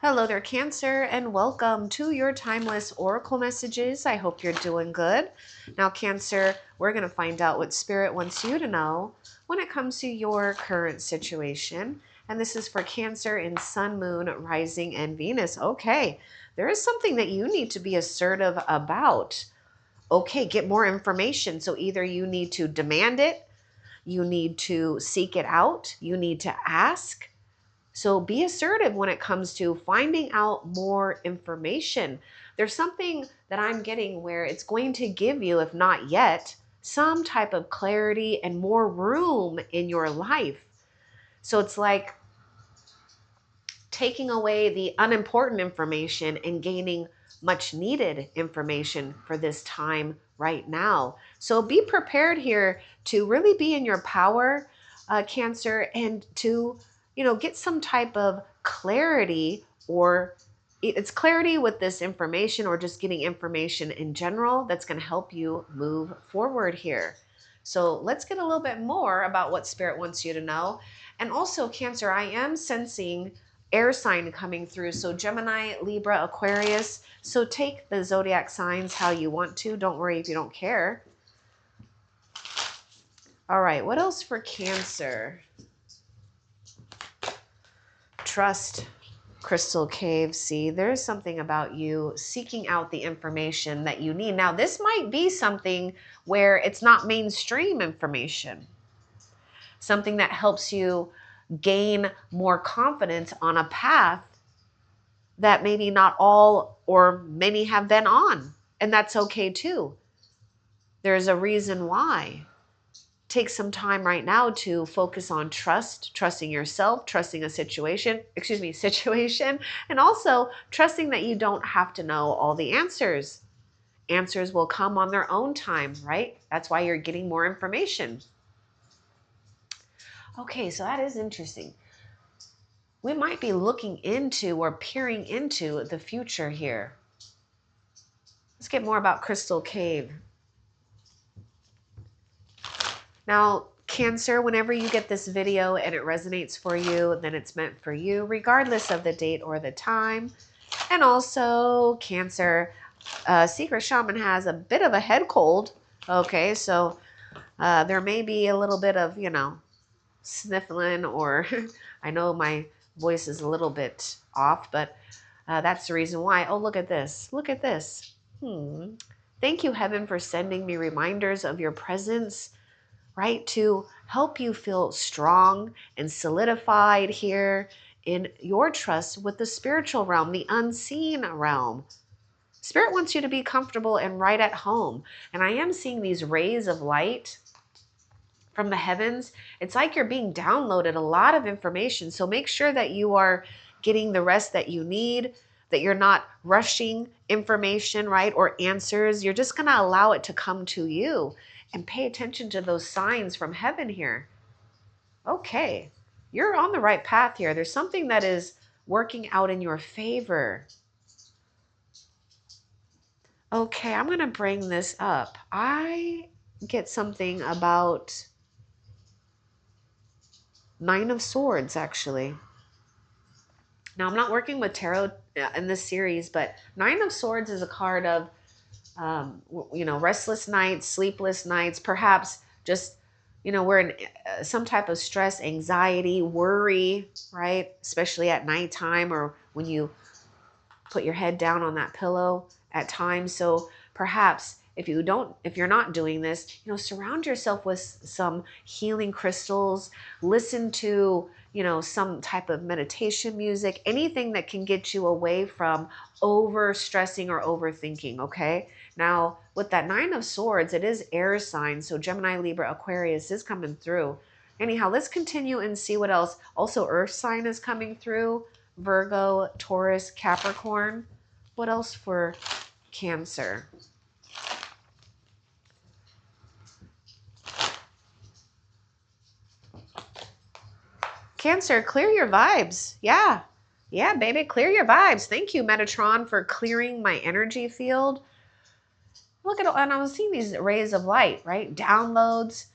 Hello there, Cancer, and welcome to your timeless oracle messages. I hope you're doing good. Now, Cancer, we're going to find out what Spirit wants you to know when it comes to your current situation. And this is for Cancer in Sun, Moon, Rising, and Venus. Okay, there is something that you need to be assertive about. Okay, get more information. So either you need to demand it, you need to seek it out, you need to ask. So be assertive when it comes to finding out more information. There's something that I'm getting where it's going to give you, if not yet, some type of clarity and more room in your life. So it's like taking away the unimportant information and gaining much needed information for this time right now. So be prepared here to really be in your power, Cancer, and to, get some type of clarity, or it's clarity with this information or just getting information in general that's going to help you move forward here. So let's get a little bit more about what Spirit wants you to know. And also, Cancer, I am sensing air sign coming through. So Gemini, Libra, Aquarius. So take the zodiac signs how you want to. Don't worry if you don't care. All right, what else for Cancer? Trust, Crystal Cave. See, there's something about you seeking out the information that you need. Now, this might be something where it's not mainstream information, something that helps you gain more confidence on a path that maybe not all or many have been on. And that's okay too. There's a reason why. Take some time right now to focus on trusting yourself, trusting a situation, and also trusting that you don't have to know all the answers. Answers will come on their own time, right? That's why you're getting more information. Okay, so that is interesting. We might be looking into or peering into the future here. Let's get more about Crystal Cave. Now, Cancer, whenever you get this video and it resonates for you, then it's meant for you, regardless of the date or the time. And also, Cancer, Secret Shaman has a bit of a head cold. Okay, so there may be a little bit of, sniffling, or I know my voice is a little bit off, but that's the reason why. Oh, look at this. Look at this. Thank you, Heaven, for sending me reminders of your presence, right? To help you feel strong and solidified here in your trust with the spiritual realm, the unseen realm. Spirit wants you to be comfortable and right at home. And I am seeing these rays of light from the heavens. It's like you're being downloaded a lot of information. So make sure that you are getting the rest that you need, that you're not rushing information, right? Or answers. You're just going to allow it to come to you. And pay attention to those signs from heaven here. Okay, you're on the right path here. There's something that is working out in your favor. Okay, I'm going to bring this up. I get something about Nine of Swords, actually. Now, I'm not working with tarot in this series, but Nine of Swords is a card of restless nights, sleepless nights, perhaps just, we're in some type of stress, anxiety, worry, right? Especially at nighttime or when you put your head down on that pillow at times. So perhaps if you're not doing this, surround yourself with some healing crystals, listen to, some type of meditation music, anything that can get you away from over stressing or overthinking. Okay. Now with that Nine of Swords, it is air sign. So Gemini, Libra, Aquarius is coming through. Anyhow, let's continue and see what else. Also earth sign is coming through. Virgo, Taurus, Capricorn. What else for Cancer? Cancer, clear your vibes. Yeah, baby, clear your vibes. Thank you, Metatron, for clearing my energy field. Look at, and I was seeing these rays of light, right? Downloads.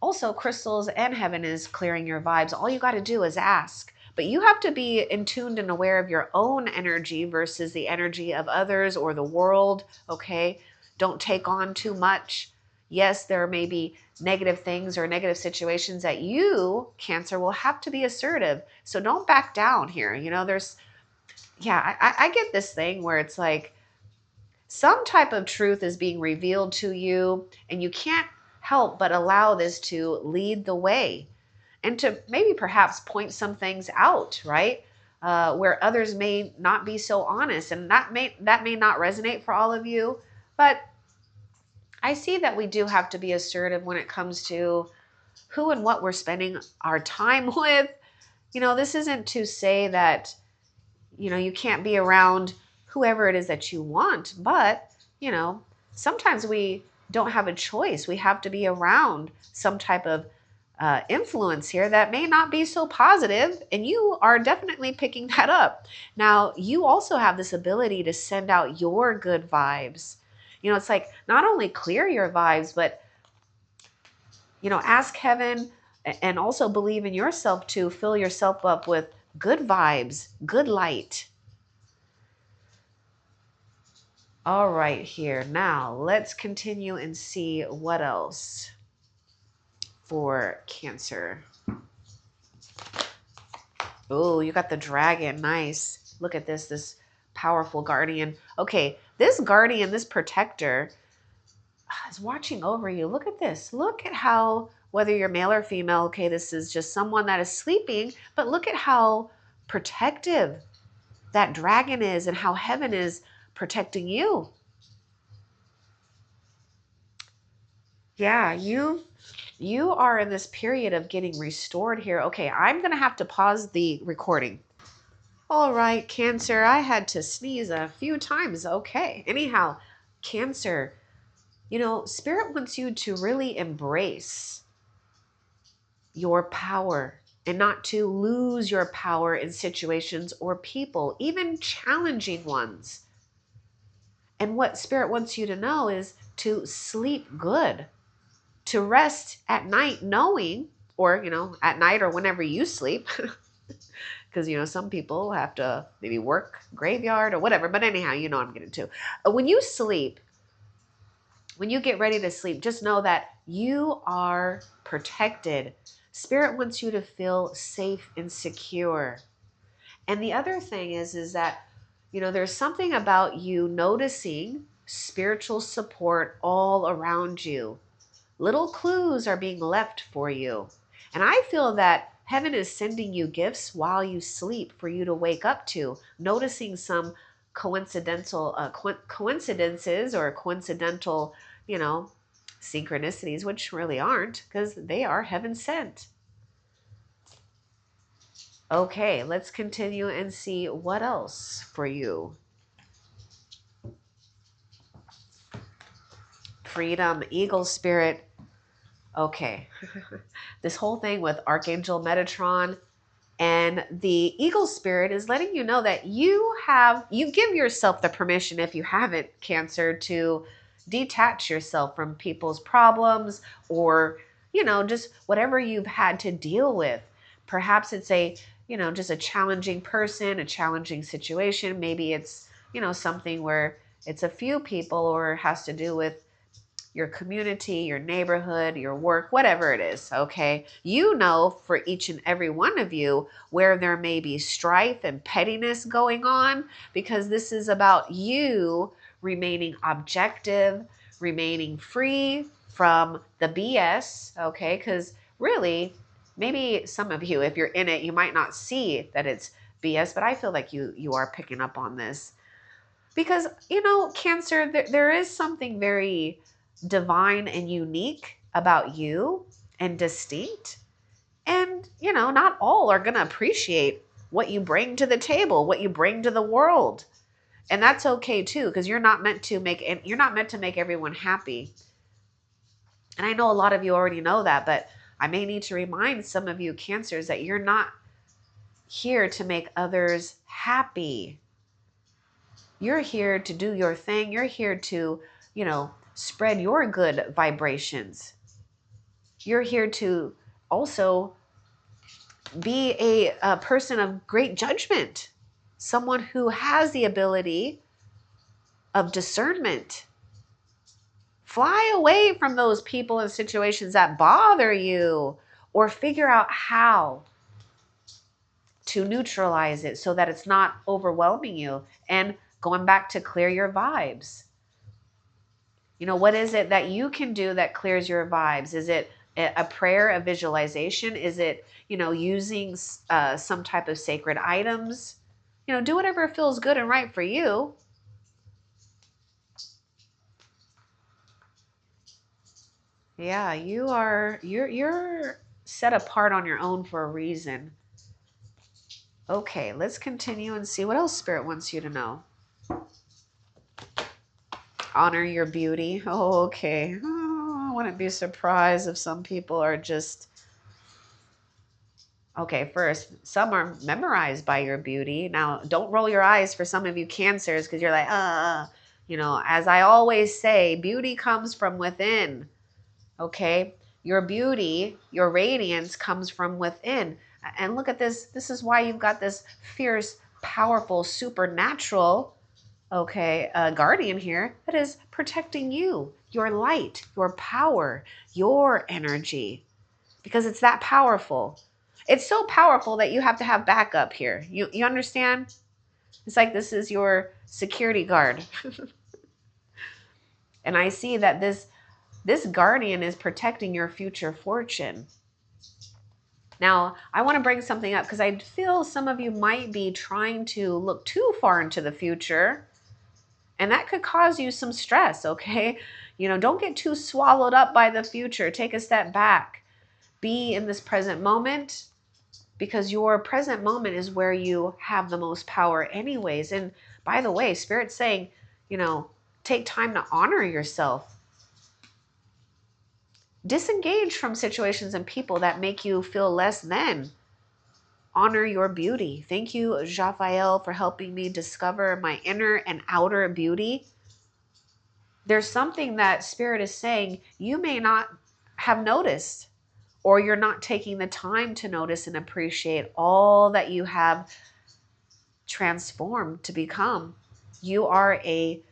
Also, crystals and heaven is clearing your vibes. All you got to do is ask. But you have to be in tuned and aware of your own energy versus the energy of others or the world, okay? Don't take on too much. Yes, there may be negative things or negative situations that you, Cancer, will have to be assertive. So don't back down here. You know, I get this thing where it's like some type of truth is being revealed to you, and you can't help but allow this to lead the way and to maybe perhaps point some things out, right? Where others may not be so honest, and that may not resonate for all of you, but I see that we do have to be assertive when it comes to who and what we're spending our time with. You know, this isn't to say that, you know, you can't be around whoever it is that you want, but, you know, sometimes we don't have a choice. We have to be around some type of influence here that may not be so positive, and you are definitely picking that up. Now, you also have this ability to send out your good vibes. You know, it's like not only clear your vibes, but, you know, ask heaven and also believe in yourself to fill yourself up with good vibes, good light. All right, here. Now, let's continue and see what else for Cancer. Oh, you got the dragon. Nice. Look at this powerful guardian. Okay, this guardian, this protector is watching over you. Look at this. Look at how, whether you're male or female, okay, this is just someone that is sleeping, but look at how protective that dragon is and how heaven is protecting you. Yeah, you are in this period of getting restored here. Okay, I'm going to have to pause the recording. All right, Cancer, I had to sneeze a few times. Okay. Anyhow, Cancer, you know, Spirit wants you to really embrace your power and not to lose your power in situations or people, even challenging ones. And what Spirit wants you to know is to sleep good, to rest at night knowing, or, you know, at night or whenever you sleep, because, you know, some people have to maybe work graveyard or whatever. But anyhow, you know I'm getting to. When you sleep, when you get ready to sleep, just know that you are protected. Spirit wants you to feel safe and secure. And the other thing is that, you know, there's something about you noticing spiritual support all around you. Little clues are being left for you. And I feel that heaven is sending you gifts while you sleep for you to wake up to, noticing some coincidences or coincidental, you know, synchronicities, which really aren't because they are heaven sent. Okay, let's continue and see what else for you. Freedom, eagle spirit. Okay. This whole thing with Archangel Metatron and the eagle spirit is letting you know that you give yourself the permission, if you haven't, Cancer, to detach yourself from people's problems or, you know, just whatever you've had to deal with. Perhaps it's a, you know, just a challenging person, a challenging situation. Maybe it's, you know, something where it's a few people or has to do with your community, your neighborhood, your work, whatever it is, okay? You know for each and every one of you where there may be strife and pettiness going on, because this is about you remaining objective, remaining free from the BS, okay? Because really, maybe some of you, if you're in it, you might not see that it's BS, but I feel like you are picking up on this. Because, you know, Cancer, there is something very divine and unique about you and distinct. And, you know, not all are going to appreciate what you bring to the table, what you bring to the world. And that's okay too, because you're not meant to make everyone happy. And I know a lot of you already know that, but I may need to remind some of you Cancers that you're not here to make others happy. You're here to do your thing. You're here to, you know, spread your good vibrations. You're here to also Be a person of great judgment, someone who has the ability of discernment. Fly away from those people and situations that bother you, or figure out how to neutralize it so that it's not overwhelming you. And going back to clear your vibes. You know, what is it that you can do that clears your vibes? Is it a prayer, a visualization? Is it, you know, using some type of sacred items? You know, do whatever feels good and right for you. Yeah, you're set apart on your own for a reason. Okay, let's continue and see what else Spirit wants you to know. Honor your beauty. Oh, okay. Oh, I wouldn't be surprised if some people are just, okay, first, some are memorized by your beauty. Now, don't roll your eyes for some of you Cancers, because you're like, you know, as I always say, beauty comes from within. Okay? Your beauty, your radiance comes from within. And look at this. This is why you've got this fierce, powerful, supernatural, okay, guardian here that is protecting you, your light, your power, your energy, because it's that powerful. It's so powerful that you have to have backup here. You understand? It's like this is your security guard. And I see that this guardian is protecting your future fortune. Now, I want to bring something up because I feel some of you might be trying to look too far into the future, and that could cause you some stress, okay? You know, don't get too swallowed up by the future. Take a step back. Be in this present moment, because your present moment is where you have the most power anyways. And by the way, Spirit's saying, you know, take time to honor yourself. Disengage from situations and people that make you feel less than. Honor your beauty. Thank you, Japhael, for helping me discover my inner and outer beauty. There's something that Spirit is saying you may not have noticed, or you're not taking the time to notice and appreciate all that you have transformed to become. You are a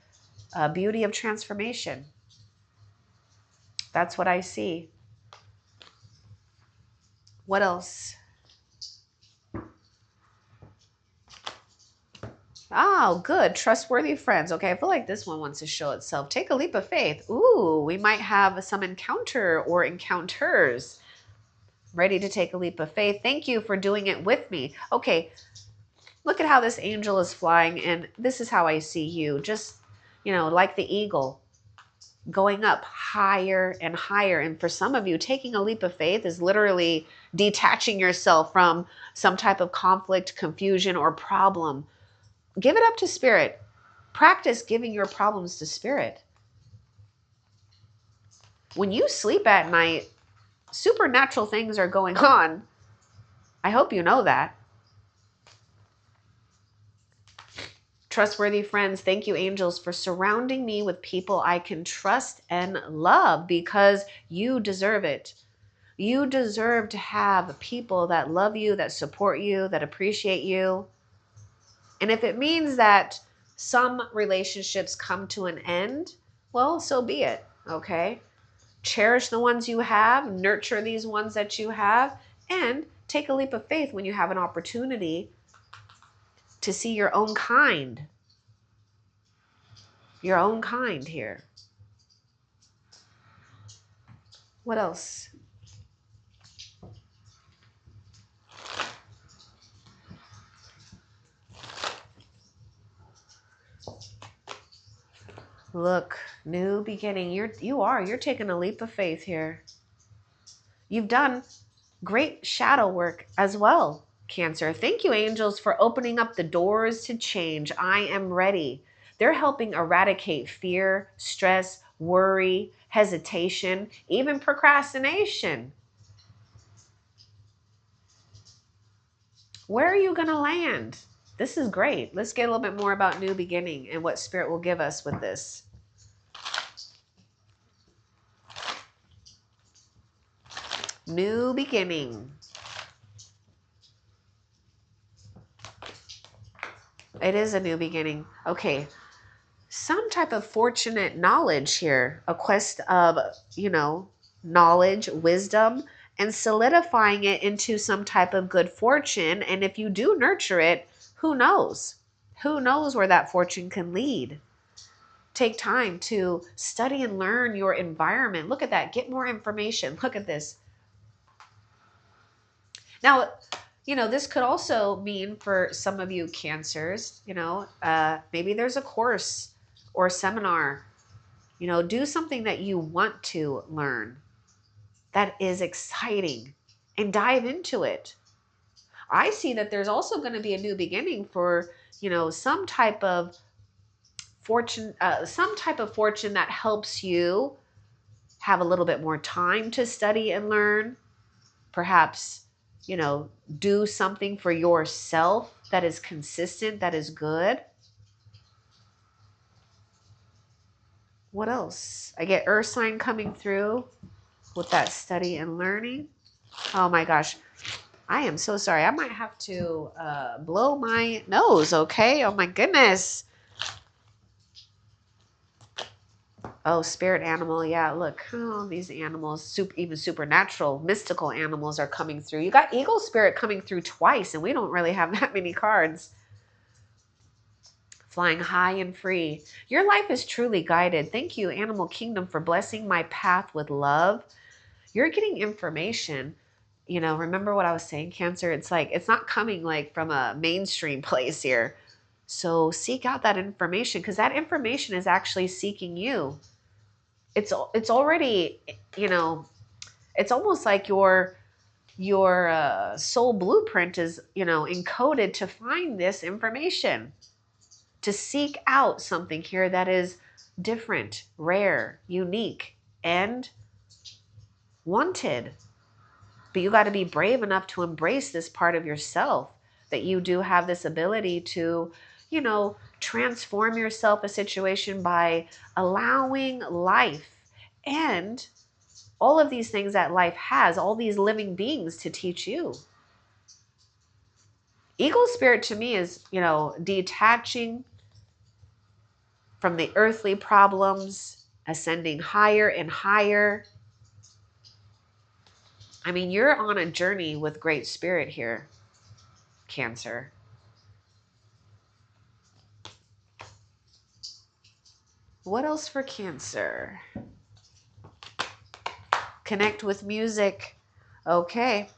beauty of transformation. That's what I see. What else? Oh, good. Trustworthy friends. Okay, I feel like this one wants to show itself. Take a leap of faith. Ooh, we might have some encounter or encounters. Ready to take a leap of faith. Thank you for doing it with me. Okay, look at how this angel is flying, and this is how I see you. Just, you know, like the eagle, going up higher and higher. And for some of you, taking a leap of faith is literally detaching yourself from some type of conflict, confusion, or problem. Give it up to Spirit. Practice giving your problems to Spirit. When you sleep at night, supernatural things are going on. I hope you know that. Trustworthy friends, thank you, angels, for surrounding me with people I can trust and love, because you deserve it. You deserve to have people that love you, that support you, that appreciate you. And if it means that some relationships come to an end, well, so be it, okay? Cherish the ones you have, nurture these ones that you have, and take a leap of faith when you have an opportunity to see your own kind. Your own kind here. What else? Look, new beginning. You're taking a leap of faith here. You've done great shadow work as well, Cancer. Thank you, angels, for opening up the doors to change. I am ready. They're helping eradicate fear, stress, worry, hesitation, even procrastination. Where are you going to land? This is great. Let's get a little bit more about new beginning and what Spirit will give us with this. New beginning. It is a new beginning. Okay. Some type of fortunate knowledge here, a quest of, knowledge, wisdom, and solidifying it into some type of good fortune. And if you do nurture it, who knows? Who knows where that fortune can lead? Take time to study and learn your environment. Look at that. Get more information. Look at this. Now, this could also mean for some of you Cancers, maybe there's a course or a seminar. Do something that you want to learn that is exciting and dive into it. I see that there's also going to be a new beginning for, some type of fortune, that helps you have a little bit more time to study and learn. Perhaps, do something for yourself that is consistent, that is good. What else? I get Earth sign coming through with that study and learning. Oh my gosh. I am so sorry. I might have to blow my nose, okay? Oh my goodness. Oh, spirit animal. Yeah, look. Oh, these animals, even supernatural, mystical animals are coming through. You got eagle spirit coming through twice, and we don't really have that many cards. Flying high and free. Your life is truly guided. Thank you, Animal Kingdom, for blessing my path with love. You're getting information. Remember what I was saying, Cancer? It's like, it's not coming like from a mainstream place here. So seek out that information, because that information is actually seeking you. It's already, it's almost like your soul blueprint is, encoded to find this information, to seek out something here that is different, rare, unique, and wanted. But you got to be brave enough to embrace this part of yourself, that you do have this ability to, transform yourself, a situation, by allowing life and all of these things that life has, all these living beings, to teach you. Eagle spirit to me is, detaching from the earthly problems, ascending higher and higher. I mean, you're on a journey with great spirit here, Cancer. What else for Cancer? Connect with music. Okay,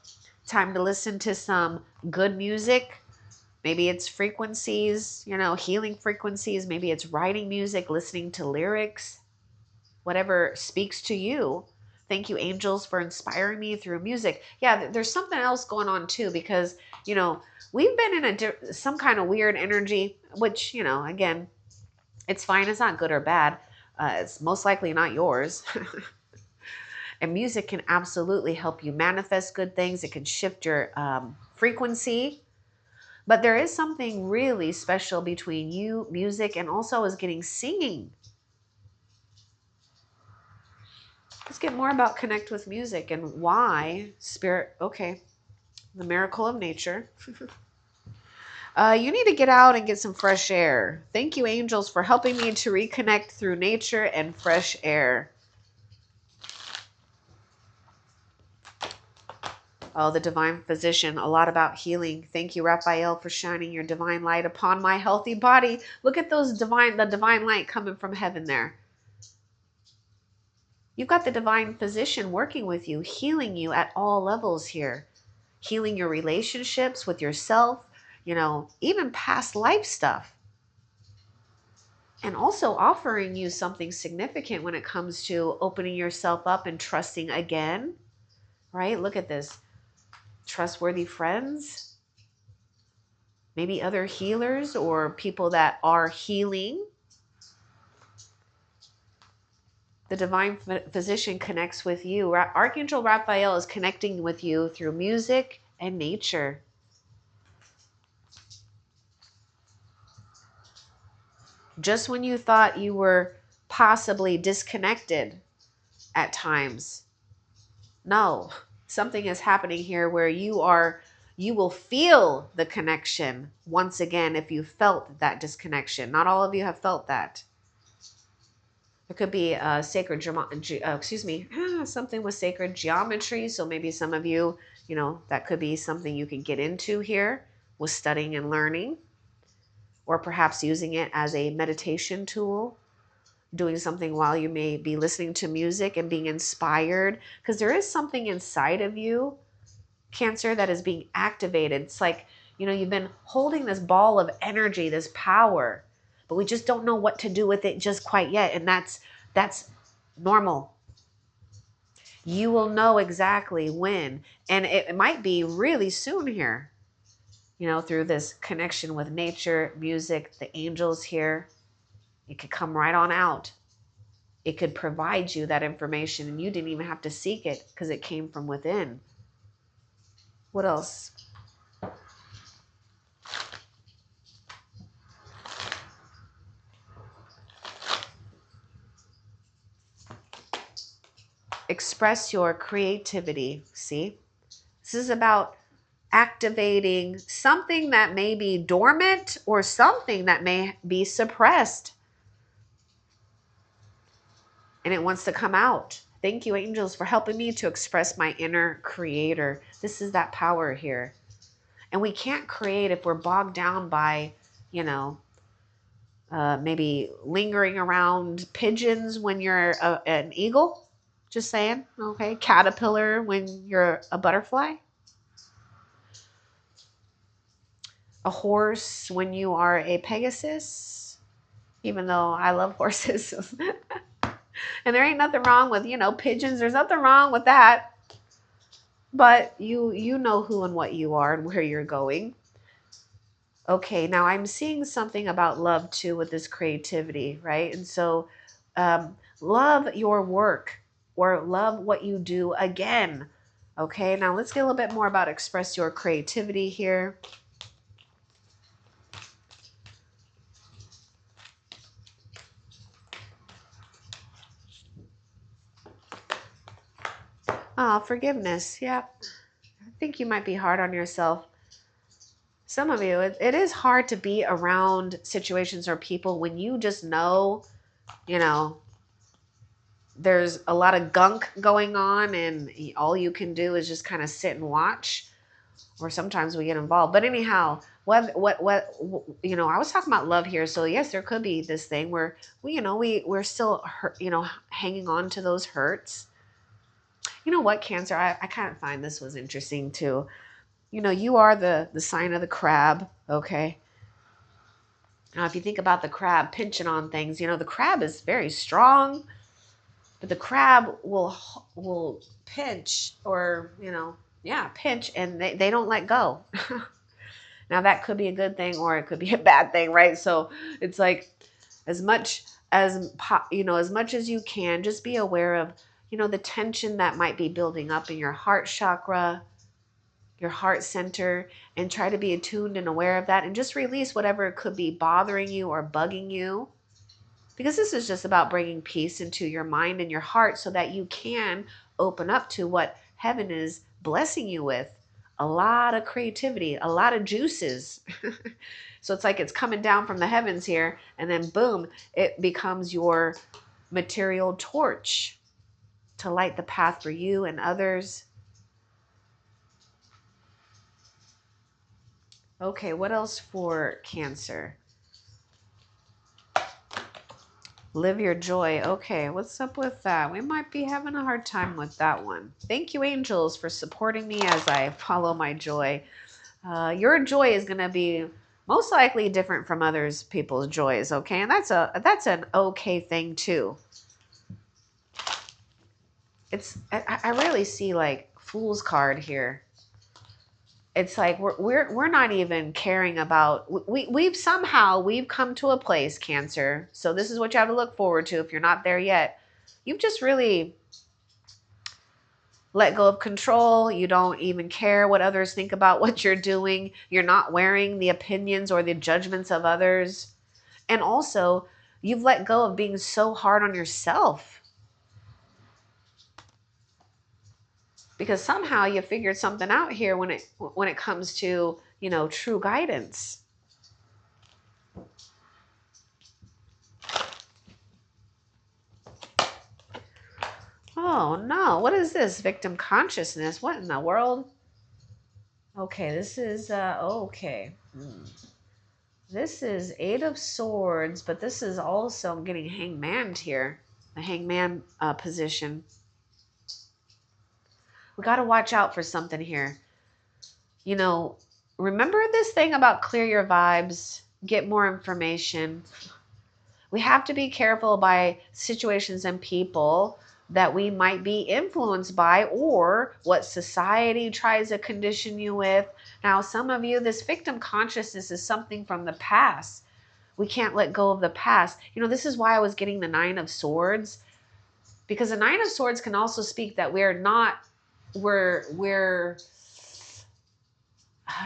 time to listen to some good music. Maybe it's frequencies, healing frequencies. Maybe it's writing music, listening to lyrics, whatever speaks to you. Thank you, angels, for inspiring me through music. Yeah, there's something else going on too, because, we've been in some kind of weird energy, which, again, it's fine. It's not good or bad. It's most likely not yours. And music can absolutely help you manifest good things. It can shift your frequency. But there is something really special between you, music, and also I was getting singing. Let's get more about connect with music and why spirit. Okay, the miracle of nature. You need to get out and get some fresh air. Thank you, angels, for helping me to reconnect through nature and fresh air. Oh, the divine physician, a lot about healing. Thank you, Raphael, for shining your divine light upon my healthy body. Look at the divine light coming from heaven there. You've got the divine physician working with you, healing you at all levels here. Healing your relationships with yourself, even past life stuff. And also offering you something significant when it comes to opening yourself up and trusting again, right? Look at this. Trustworthy friends, maybe other healers or people that are healing. The divine physician connects with you. Archangel Raphael is connecting with you through music and nature. Just when you thought you were possibly disconnected at times, no, something is happening here where you are, You will feel the connection once again if you felt that disconnection. Not all of you have felt that. It could be sacred, something with sacred geometry. So maybe some of you, that could be something you could get into here with studying and learning, or perhaps using it as a meditation tool, doing something while you may be listening to music and being inspired, because there is something inside of you, Cancer, that is being activated. It's like, you've been holding this ball of energy, this power, but we just don't know what to do with it just quite yet. And that's normal. You will know exactly when, and it might be really soon here, through this connection with nature, music, the angels here. It could come right on out. It could provide you that information, and you didn't even have to seek it because it came from within. What else? Express your creativity. See, this is about activating something that may be dormant or something that may be suppressed, and it wants to come out. Thank you, angels, for helping me to express my inner creator. This is that power here. And we can't create if we're bogged down by, maybe lingering around pigeons when you're an eagle. Just saying. Okay. Caterpillar when you're a butterfly. A horse when you are a Pegasus. Even though I love horses. And there ain't nothing wrong with, pigeons. There's nothing wrong with that. But you know who and what you are and where you're going. Okay, now I'm seeing something about love too with this creativity, right? And so love your work or love what you do again. Okay, now let's get a little bit more about express your creativity here. Forgiveness. Yeah, I think you might be hard on yourself. Some of you, it is hard to be around situations or people when you just know, there's a lot of gunk going on and all you can do is just kind of sit and watch, or sometimes we get involved. But anyhow, what I was talking about love here. So yes, there could be this thing where we're still hurt, hanging on to those hurts. You know what, Cancer? I kind of find this was interesting too. You are the sign of the crab, okay? Now, if you think about the crab pinching on things, the crab is very strong, but the crab will pinch or, pinch, and they don't let go. Now, that could be a good thing or it could be a bad thing, right? So it's like as much as you can, just be aware of, the tension that might be building up in your heart chakra, your heart center, and try to be attuned and aware of that and just release whatever could be bothering you or bugging you. Because this is just about bringing peace into your mind and your heart so that you can open up to what heaven is blessing you with. A lot of creativity, a lot of juices. So it's like it's coming down from the heavens here, and then boom, it becomes your material torch to light the path for you and others. Okay, what else for Cancer? Live your joy. Okay, what's up with that? We might be having a hard time with that one. Thank you, angels, for supporting me as I follow my joy. Your joy is going to be most likely different from others people's joys, okay? And that's an okay thing too. I rarely see like Fool's card here. It's like we're not even caring about we've come to a place, Cancer. So this is what you have to look forward to if you're not there yet. You've just really let go of control. You don't even care what others think about what you're doing. You're not wearing the opinions or the judgments of others. And also, you've let go of being so hard on yourself. because somehow you figured something out here when it comes to, you know, true guidance. Oh no, what is this? Victim consciousness. What in the world? Okay, this is okay. This is Eight of Swords, but this is also, I'm getting hangman here. The hangman position. We got to watch out for something here. You know, remember this thing about clear your vibes, get more information. We have to be careful by situations and people that we might be influenced by, or what society tries to condition you with. Now, some of you, this victim consciousness is something from the past. We can't let go of the past. You know, this is why I was getting the Nine of Swords, because the Nine of Swords can also speak that we're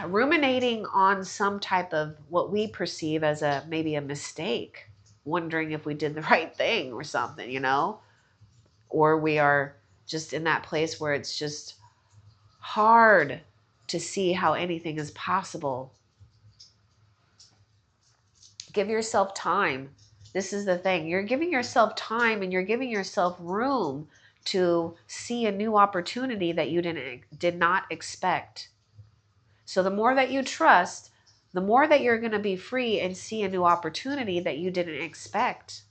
ruminating on some type of what we perceive as maybe a mistake, wondering if we did the right thing or something, you know, or we are just in that place where it's just hard to see how anything is possible. Give yourself time. This is the thing. You're giving yourself time and you're giving yourself room to see a new opportunity that you did not expect. So the more that you trust, the more that you're going to be free and see a new opportunity that you didn't expect.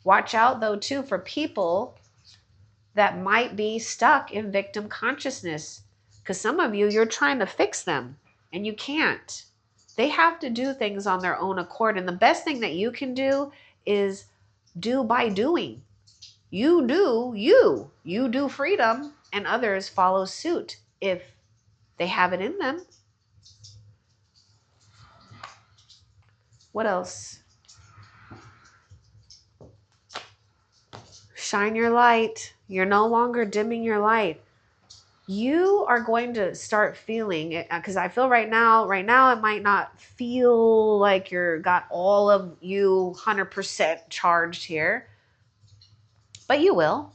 Watch out, though, too, for people that might be stuck in victim consciousness. Because some of you, you're trying to fix them and you can't. They have to do things on their own accord. And the best thing that you can do is do by doing. You do freedom, and others follow suit if they have it in them. What else? Shine your light. You're no longer dimming your light. You are going to start feeling it, because I feel right now it might not feel like you're got all of you 100% charged here, but you will.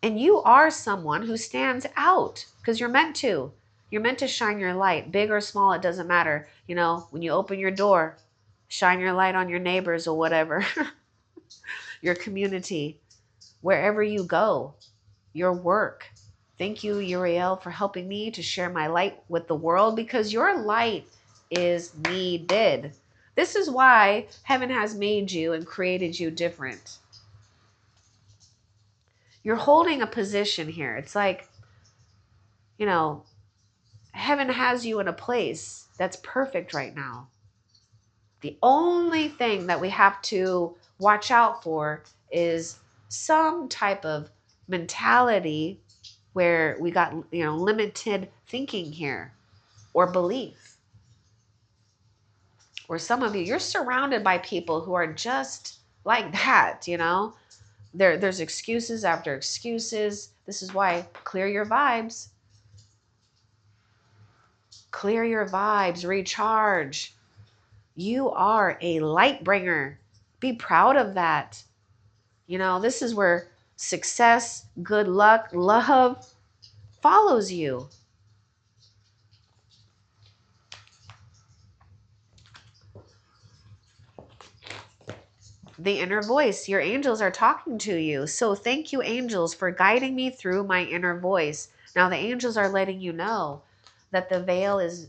And you are someone who stands out because you're meant to. You're meant to shine your light, big or small, it doesn't matter. You know, when you open your door, shine your light on your neighbors or whatever, your community, wherever you go, your work. Thank you, Uriel, for helping me to share my light with the world, because your light is needed. This is why heaven has made you and created you different. You're holding a position here. It's like, you know, heaven has you in a place that's perfect right now. The only thing that we have to watch out for is some type of mentality where we got, you know, limited thinking here or belief. Or some of you, you're surrounded by people who are just like that, you know. There's excuses after excuses. This is why clear your vibes. Clear your vibes, recharge. You are a light bringer. Be proud of that. You know, this is where success, good luck, love follows you. The inner voice, your angels are talking to you. So thank you, angels, for guiding me through my inner voice. Now the angels are letting you know that the veil is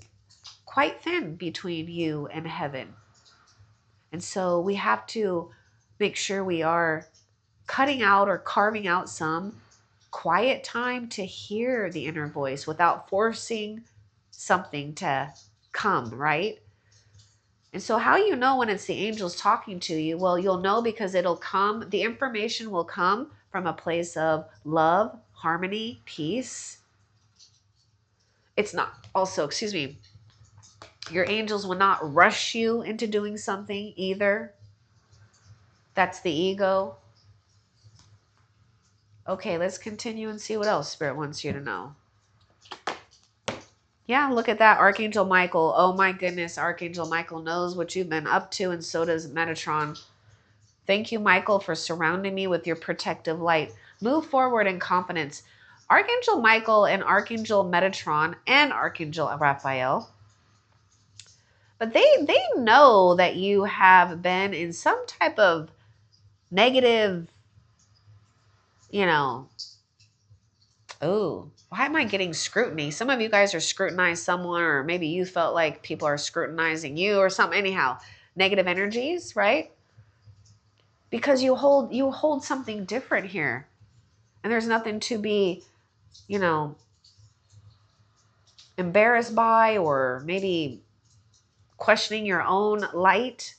quite thin between you and heaven. And so we have to make sure we are cutting out or carving out some quiet time to hear the inner voice without forcing something to come, right? And so how you know when it's the angels talking to you? Well, you'll know because it'll come, the information will come from a place of love, harmony, peace. It's not also, excuse me, your angels will not rush you into doing something either. That's the ego. Okay, let's continue and see what else Spirit wants you to know. Yeah, look at that. Archangel Michael. Oh my goodness. Archangel Michael knows what you've been up to, and so does Metatron. Thank you, Michael, for surrounding me with your protective light. Move forward in confidence. Archangel Michael and Archangel Metatron and Archangel Raphael. But they know that you have been in some type of negative, you know, oh, why am I getting scrutiny? Some of you guys are scrutinized someone, or maybe you felt like people are scrutinizing you or something. Anyhow, negative energies, right? Because you hold something different here. And there's nothing to be, you know, embarrassed by, or maybe questioning your own light.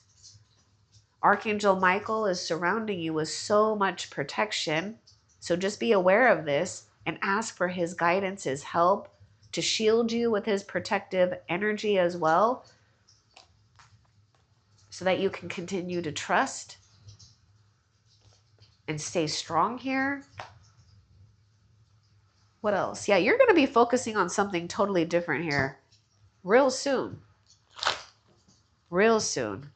Archangel Michael is surrounding you with so much protection. So just be aware of this and ask for his guidance, his help, to shield you with his protective energy as well, so that you can continue to trust and stay strong here. What else? Yeah, you're going to be focusing on something totally different here real soon. Real soon.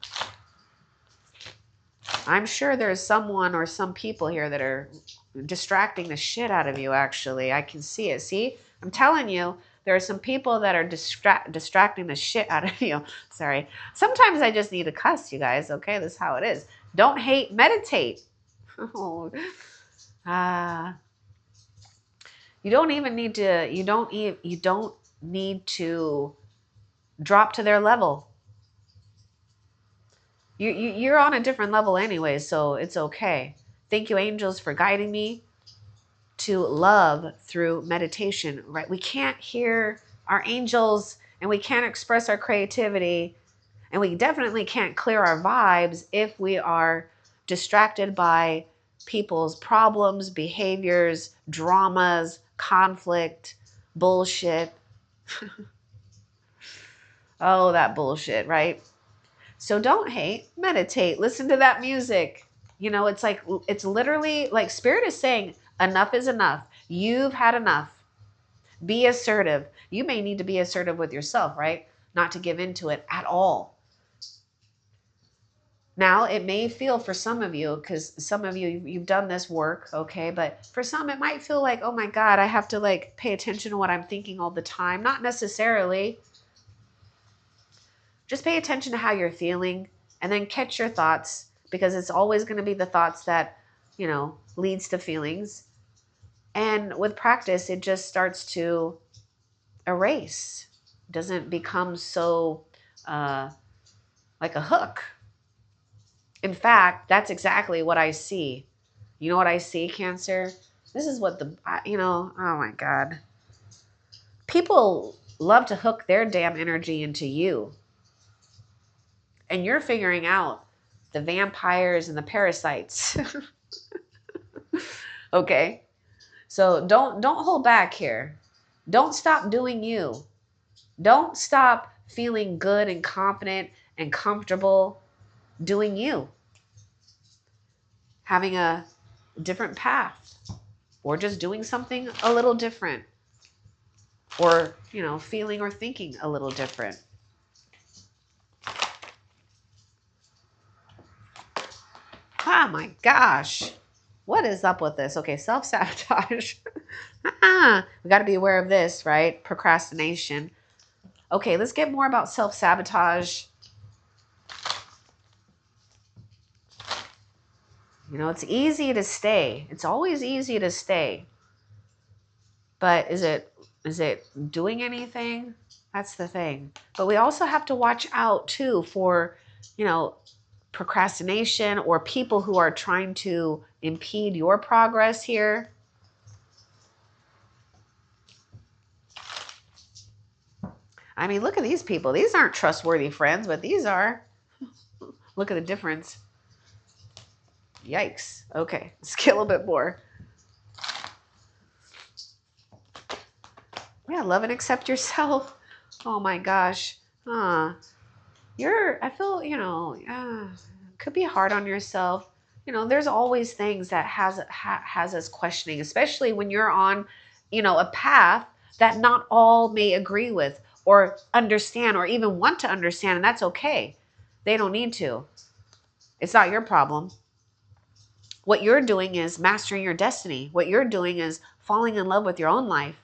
I'm sure there's someone or some people here that are distracting the shit out of you, actually. I can see it. See? I'm telling you, there are some people that are distracting the shit out of you. Sorry. Sometimes I just need to cuss, you guys. Okay? This is how it is. Don't hate, meditate. Oh. You don't even need to, you don't need to drop to their level. You're on a different level anyway, so it's okay. Thank you, angels, for guiding me to love through meditation, right? We can't hear our angels and we can't express our creativity, and we definitely can't clear our vibes if we are distracted by people's problems, behaviors, dramas, conflict, bullshit. Oh, that bullshit, right? So don't hate, meditate, listen to that music. You know, it's like, it's literally like Spirit is saying, enough is enough. You've had enough. Be assertive. You may need to be assertive with yourself, right? Not to give into it at all. Now, it may feel for some of you, because some of you, you've done this work, okay? But for some, it might feel like, oh my God, I have to like pay attention to what I'm thinking all the time. Not necessarily. Just pay attention to how you're feeling and then catch your thoughts, because it's always going to be the thoughts that, you know, leads to feelings. And with practice, it just starts to erase. It doesn't become so like a hook. In fact, that's exactly what I see. You know what I see, Cancer? This is what oh my God. People love to hook their damn energy into you. And you're figuring out the vampires and the parasites. Okay? So don't hold back here. Don't stop doing you. Don't stop feeling good and confident and comfortable doing you. Having a different path, or just doing something a little different, or, you know, feeling or thinking a little different. Oh my gosh. What is up with this? Okay, self-sabotage. We got to be aware of this, right? Procrastination. Okay, let's get more about self-sabotage. You know, it's easy to stay. It's always easy to stay. But is it doing anything? That's the thing. But we also have to watch out too for, you know, procrastination or people who are trying to impede your progress here. I mean, look at these people. These aren't trustworthy friends, but these are. Look at the difference. Yikes. Okay, let's get a little bit more. Yeah, love and accept yourself. Oh my gosh. I feel, you know, could be hard on yourself. You know, there's always things that has us questioning, especially when you're on, you know, a path that not all may agree with or understand or even want to understand, and that's okay. They don't need to. It's not your problem. What you're doing is mastering your destiny. What you're doing is falling in love with your own life.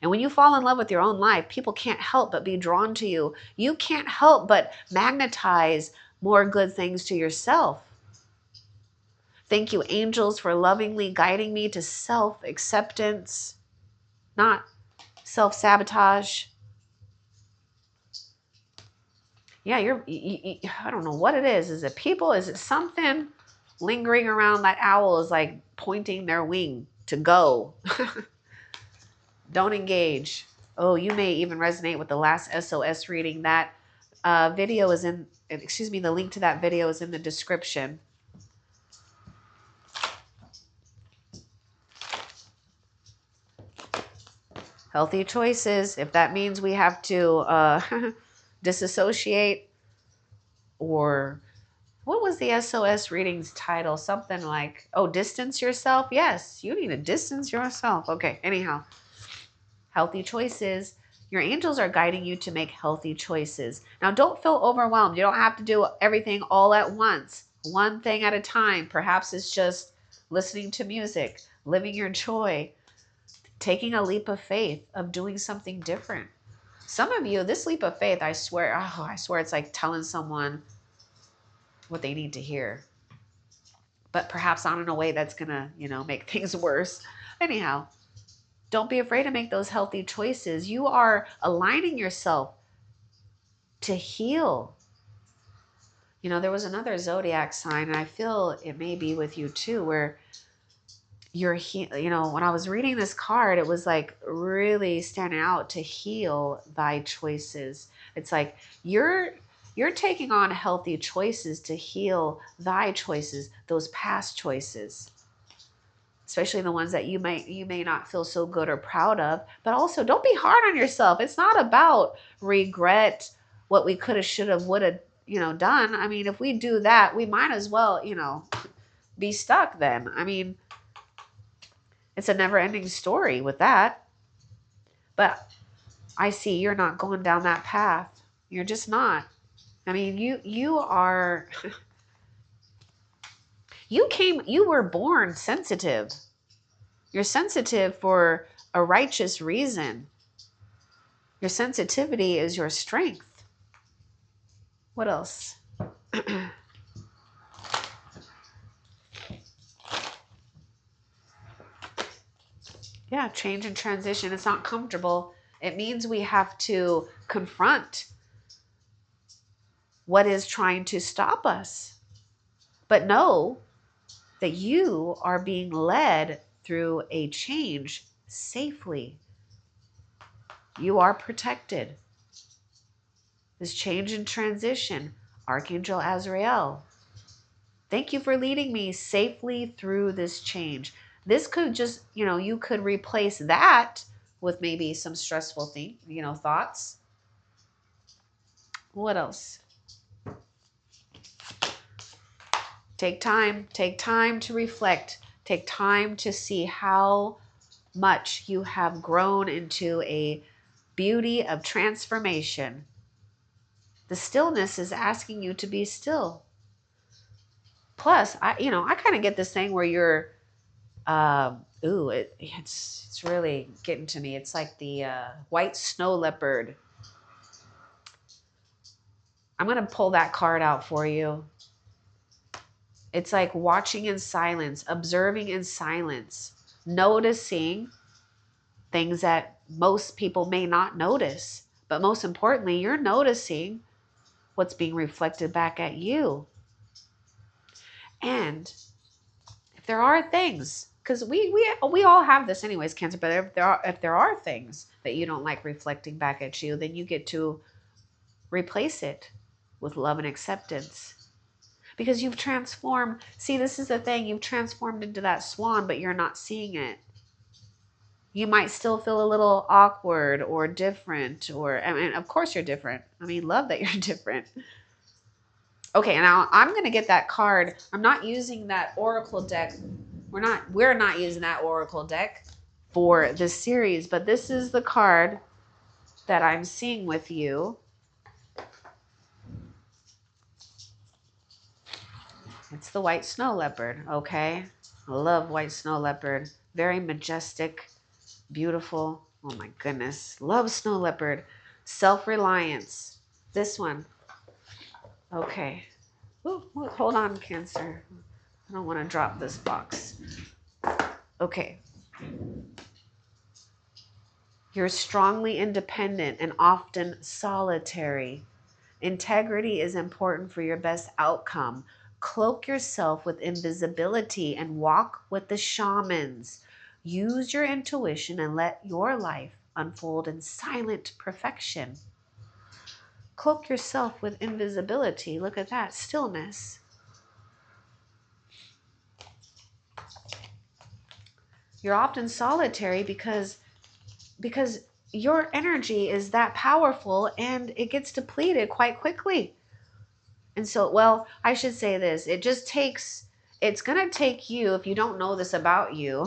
And when you fall in love with your own life, people can't help but be drawn to you. You can't help but magnetize more good things to yourself. Thank you, angels, for lovingly guiding me to self-acceptance, not self-sabotage. Yeah, I don't know what it is. Is it people? Is it something lingering around? That owl is like pointing their wing to go. Don't engage. Oh, you may even resonate with the last SOS reading. That video is in, excuse me, the link to that video is in the description. Healthy choices. If that means we have to disassociate, or what was the SOS readings title? Something like, oh, distance yourself. Yes, you need to distance yourself. Okay, anyhow, healthy choices. Your angels are guiding you to make healthy choices. Now, don't feel overwhelmed. You don't have to do everything all at once. One thing at a time. Perhaps it's just listening to music, living your joy, taking a leap of faith of doing something different. Some of you, this leap of faith, I swear it's like telling someone what they need to hear. But perhaps not in a way that's going to, make things worse. Anyhow, don't be afraid to make those healthy choices. You are aligning yourself to heal. There was another zodiac sign, and I feel it may be with you too, where when I was reading this card, it was like really standing out to heal thy choices. It's like you're taking on healthy choices to heal thy choices, those past choices, especially the ones that you may not feel so good or proud of. But also, don't be hard on yourself. It's not about regret, what we could have, should have, would have, done. I mean, if we do that, we might as well, be stuck then. I mean, it's a never-ending story with that. But I see you're not going down that path. You're just not. I mean, you are you were born sensitive. You're sensitive for a righteous reason. Your sensitivity is your strength. What else? Yeah, change and transition. It's not comfortable. It means we have to confront what is trying to stop us. But know that you are being led through a change safely. You are protected. This change and transition, Archangel Azrael, thank you for leading me safely through this change. This could just, you could replace that with maybe some stressful thoughts. What else? Take time to reflect. Take time to see how much you have grown into a beauty of transformation. The stillness is asking you to be still. Plus, I kind of get this thing where you're, it's really getting to me. It's like the white snow leopard. I'm going to pull that card out for you. It's like watching in silence, observing in silence, noticing things that most people may not notice. But most importantly, you're noticing what's being reflected back at you. And if there are things, because we all have this anyways, Cancer, but if there are things that you don't like reflecting back at you, then you get to replace it with love and acceptance. Because you've transformed. See, this is the thing. You've transformed into that swan, but you're not seeing it. You might still feel a little awkward or different, I mean, of course you're different. I mean, love that you're different. Okay, now I'm going to get that card. I'm not using that oracle deck. We're not using that oracle deck for this series, but this is the card that I'm seeing with you. It's the white snow leopard, okay? I love white snow leopard. Very majestic, beautiful. Oh my goodness. Love snow leopard. Self-reliance. This one. Okay. Ooh, hold on, Cancer. I don't want to drop this box. Okay. You're strongly independent and often solitary. Integrity is important for your best outcome. Cloak yourself with invisibility and walk with the shamans. Use your intuition and let your life unfold in silent perfection. Cloak yourself with invisibility. Look at that, stillness. You're often solitary because your energy is that powerful and it gets depleted quite quickly. And so, well, I should say this. It's going to take you, if you don't know this about you,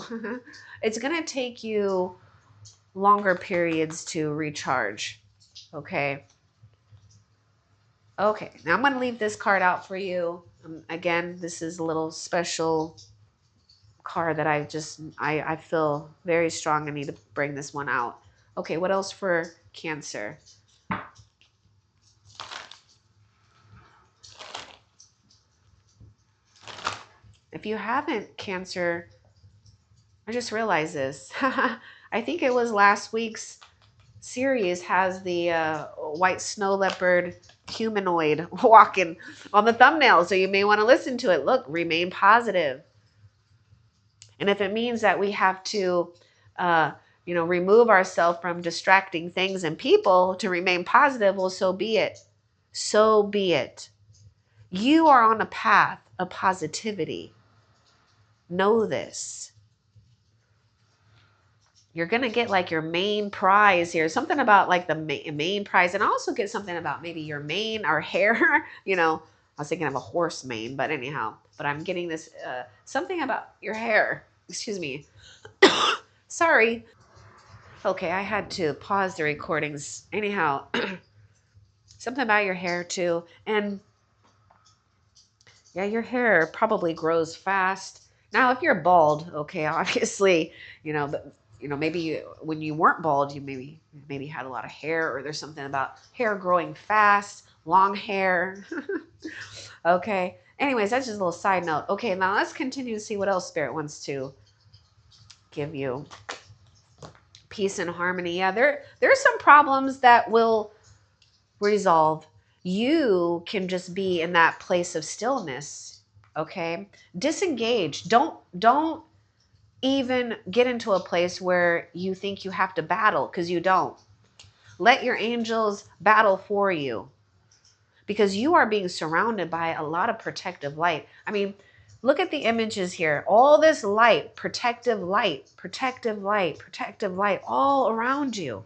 it's going to take you longer periods to recharge. Okay. Okay. Now I'm going to leave this card out for you. Again, this is a little special card that I feel very strong. I need to bring this one out. Okay. What else for Cancer? If you haven't, Cancer, I just realized this. I think it was last week's series has the white snow leopard humanoid walking on the thumbnail. So you may want to listen to it. Look, remain positive. And if it means that we have to, remove ourselves from distracting things and people to remain positive, well, so be it. So be it. You are on a path of positivity. Know this. You're going to get like your main prize here. Something about like the main prize. And I also get something about maybe your mane or hair. I was thinking of a horse mane, but anyhow. But I'm getting this, something about your hair. Excuse me. Sorry. Okay, I had to pause the recordings. Anyhow, something about your hair too. And yeah, your hair probably grows fast. Now, if you're bald, okay, obviously, but maybe when you weren't bald, you maybe had a lot of hair, or there's something about hair growing fast, long hair. Okay. Anyways, that's just a little side note. Okay, now let's continue to see what else Spirit wants to give you. Peace and harmony. Yeah, there's some problems that will resolve. You can just be in that place of stillness. Okay, disengage. Don't even get into a place where you think you have to battle, because you don't. Let your angels battle for you, because you are being surrounded by a lot of protective light. I mean, look at the images here. All this light, protective light, protective light, protective light all around you.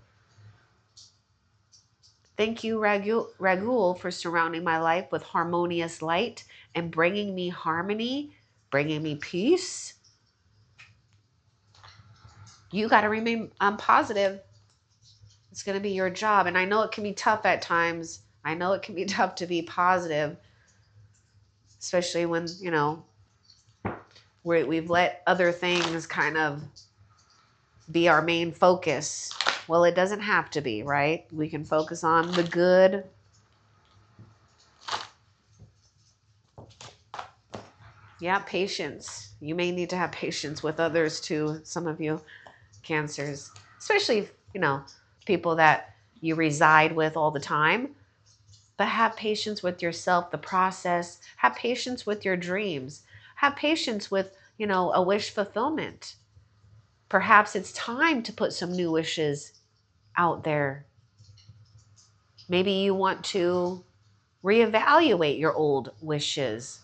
Thank you, Ragul, for surrounding my life with harmonious light and bringing me harmony, bringing me peace. You got to remain positive. It's going to be your job. And I know it can be tough at times. I know it can be tough to be positive, especially when, we've let other things kind of be our main focus. Well, it doesn't have to be, right? We can focus on the good. Yeah, patience. You may need to have patience with others too, some of you Cancers, especially, people that you reside with all the time. But have patience with yourself, the process. Have patience with your dreams. Have patience with, a wish fulfillment. Perhaps it's time to put some new wishes out there. Maybe you want to reevaluate your old wishes.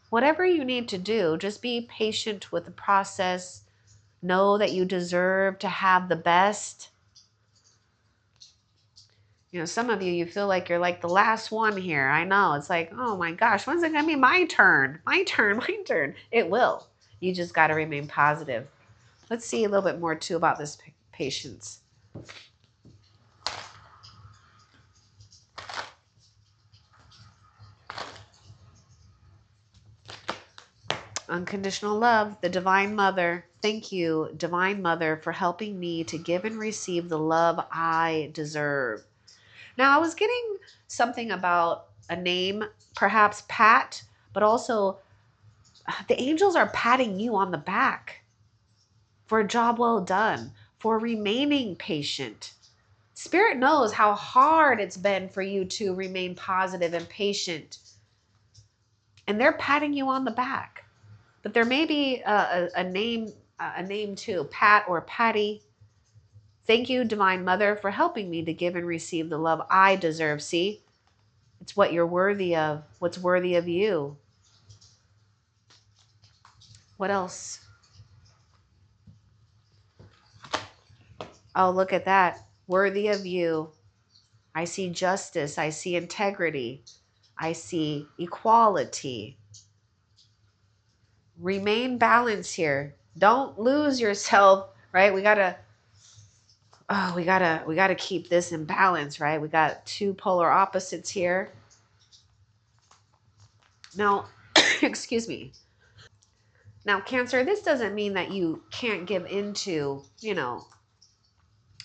Whatever you need to do, just be patient with the process. Know that you deserve to have the best. Some of you feel like you're like the last one here. I know. It's like, oh my gosh, when's it going to be my turn? My turn, my turn. It will. You just got to remain positive. Let's see a little bit more too about this patience. Unconditional love, the Divine Mother. Thank you, Divine Mother, for helping me to give and receive the love I deserve. Now, I was getting something about a name, perhaps Pat, but also the angels are patting you on the back for a job well done, for remaining patient. Spirit knows how hard it's been for you to remain positive and patient, and they're patting you on the back. But there may be a name too, Pat or Patty. Thank you, Divine Mother, for helping me to give and receive the love I deserve. See, it's what you're worthy of, what's worthy of you. What else? Oh, look at that. Worthy of you. I see justice. I see integrity. I see equality. Remain balanced here. Don't lose yourself, right? We gotta keep this in balance, right? We got two polar opposites here. Now, excuse me. Now, Cancer, this doesn't mean that you can't give into,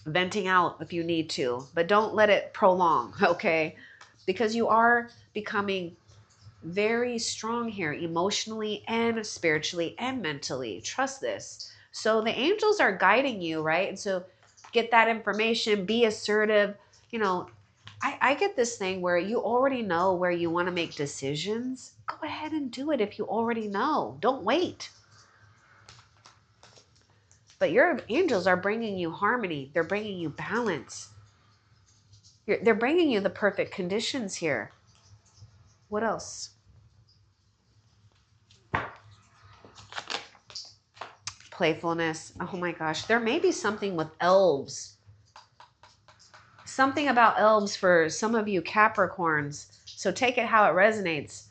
venting out if you need to, but don't let it prolong, okay? Because you are becoming very strong here emotionally and spiritually and mentally. Trust this. So the angels are guiding you, right? And so get that information, be assertive. I get this thing where you already know where you want to make decisions. Go ahead and do it if you already know. Don't wait. But your angels are bringing you harmony. They're bringing you balance. They're bringing you the perfect conditions here. What else? Playfulness. Oh my gosh. There may be something with elves. Something about elves for some of you Capricorns. So take it how it resonates.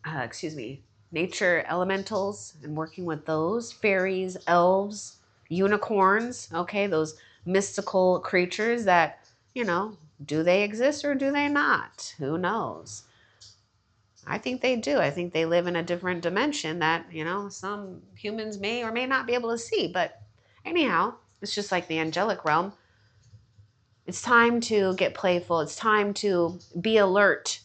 Excuse me. Nature elementals and working with those. Fairies, elves, unicorns. Okay, those mystical creatures that, do they exist or do they not? Who knows? I think they do. I think they live in a different dimension that, some humans may or may not be able to see. But anyhow, it's just like the angelic realm. It's time to get playful. It's time to be alert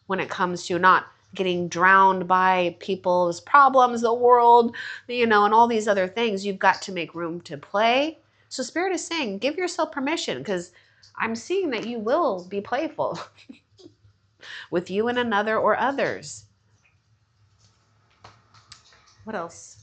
when it comes to not getting drowned by people's problems, the world, and all these other things. You've got to make room to play. So Spirit is saying, give yourself permission, because I'm seeing that you will be playful with you and another or others. What else?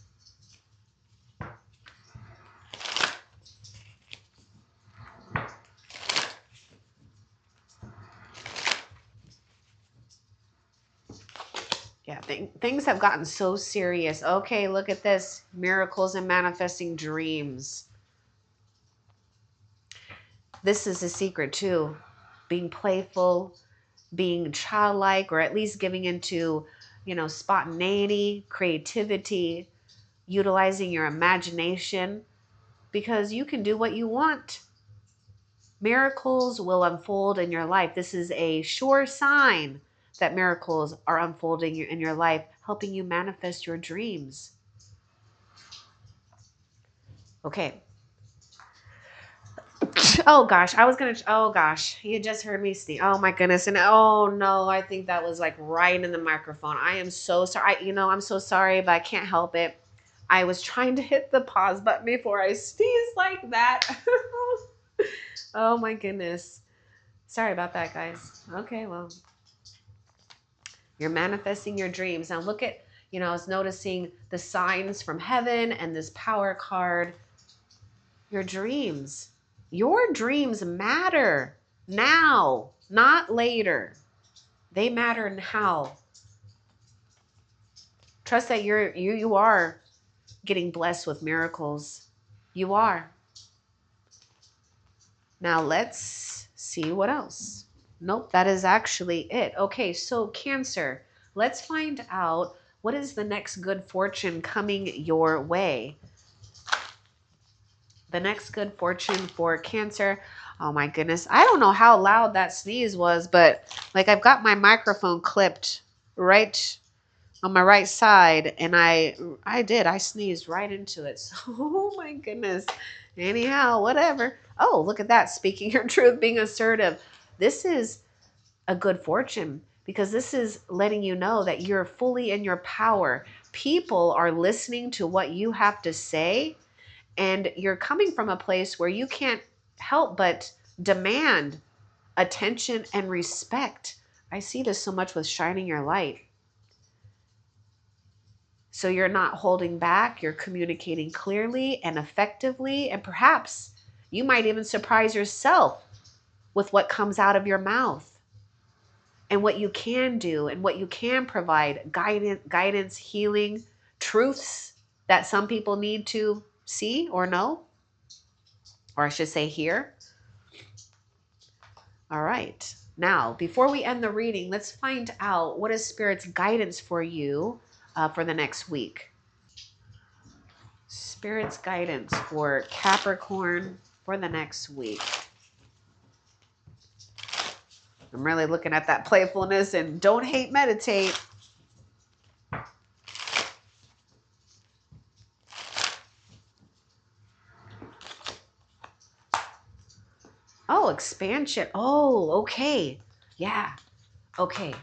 Yeah, things have gotten so serious. Okay, look at this. Miracles and manifesting dreams. This is a secret too. Being playful, being childlike, or at least giving into, spontaneity, creativity, utilizing your imagination, because you can do what you want. Miracles will unfold in your life. This is a sure sign that miracles are unfolding in your life, helping you manifest your dreams. Okay. Oh gosh, oh gosh, you just heard me sneeze. Oh my goodness. And oh no, I think that was like right in the microphone. I am so sorry. I'm so sorry, but I can't help it. I was trying to hit the pause button before I sneezed like that. Oh my goodness. Sorry about that, guys. Okay, well, you're manifesting your dreams. Now look at, I was noticing the signs from heaven and this power card. Your dreams. Your dreams matter now, not later. They matter now. Trust that you are getting blessed with miracles. You are. Now let's see what else. Nope, that is actually it. Okay, so Cancer, let's find out what is the next good fortune coming your way. The next good fortune for Cancer. Oh my goodness. I don't know how loud that sneeze was, but like I've got my microphone clipped right on my right side, and I sneezed right into it. So, oh my goodness. Anyhow, whatever. Oh, look at that. Speaking your truth, being assertive. This is a good fortune because this is letting you know that you're fully in your power. People are listening to what you have to say, and you're coming from a place where you can't help but demand attention and respect. I see this so much with shining your light. So you're not holding back, you're communicating clearly and effectively, and perhaps you might even surprise yourself with what comes out of your mouth and what you can do and what you can provide guidance, healing, truths that some people need to see or know, or I should say hear. All right. Now, before we end the reading, let's find out what is Spirit's guidance for you for the next week. Spirit's guidance for Capricorn for the next week. I'm really looking at that playfulness and don't hate, meditate. Oh, expansion. Oh, okay. Yeah. Okay.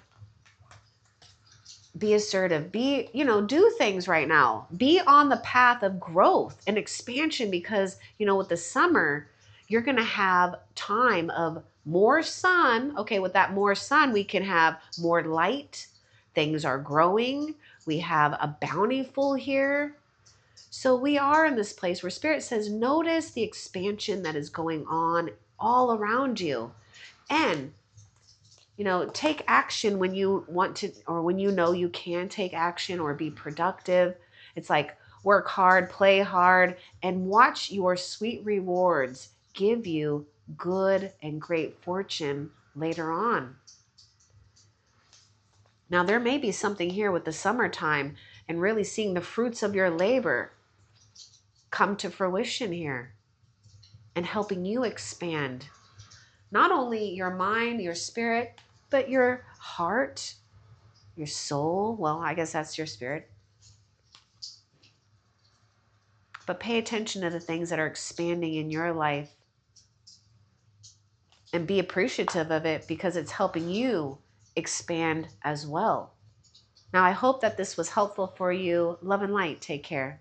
Be assertive. Do things right now. Be on the path of growth and expansion because, with the summer, you're going to have time of more sun. Okay, with that more sun, we can have more light. Things are growing. We have a bountiful here. So we are in this place where Spirit says, notice the expansion that is going on all around you. And take action when you want to, or when you can take action or be productive. It's like work hard, play hard, and watch your sweet rewards give you good and great fortune later on. Now, there may be something here with the summertime and really seeing the fruits of your labor come to fruition here and helping you expand not only your mind, your spirit, but your heart, your soul. Well, I guess that's your spirit. But pay attention to the things that are expanding in your life and be appreciative of it because it's helping you expand as well. Now, I hope that this was helpful for you. Love and light. Take care.